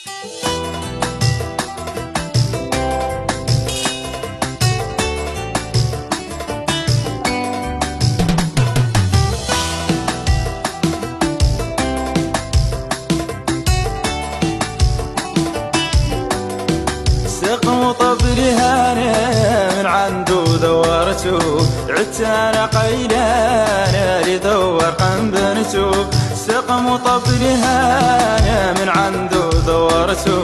سقم طبلها انا من عنده دورته، عدت انا قيلانا لدور قنبنته. سقم طبلها انا من عنده دورته،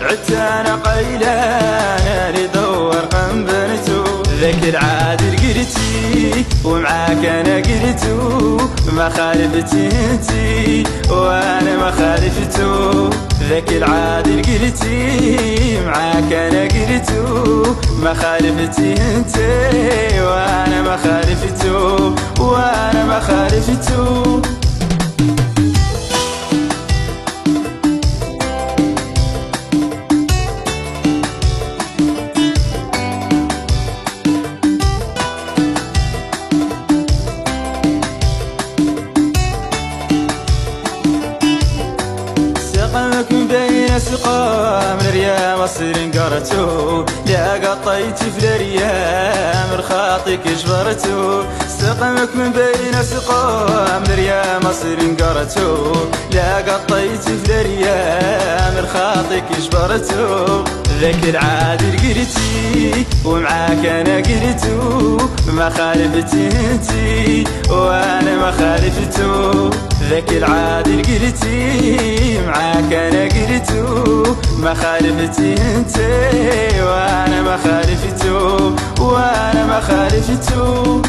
عدت انا قيلانا لدور قنبنته. ذاك العادل قلتي ومعاك انا قلتو، ما خالفتي انتي وانا ما خالفتو. ذاك العادل قلتي معاك انا قلتو، ما خالفتي انتي وانا ما خالفتو، وانا ما خالفتو. سقمك من بين سقام الريام الصير انقرتو، لا قطيتي في الريام رخاطك جبرتو. سقمك من بين سقام الريام الصير انقرتو، لا قطيتي في الريام رخاطك جبرتو. ذاك العادل قلتي ومعاك انا قلتو، ما خالفتي انتي وانا ما خالفتو. ذاك العادل قلتي معاك انا قلتو، ما خالفتي انتي وانا ما خالفتو، وانا ما خالفتو.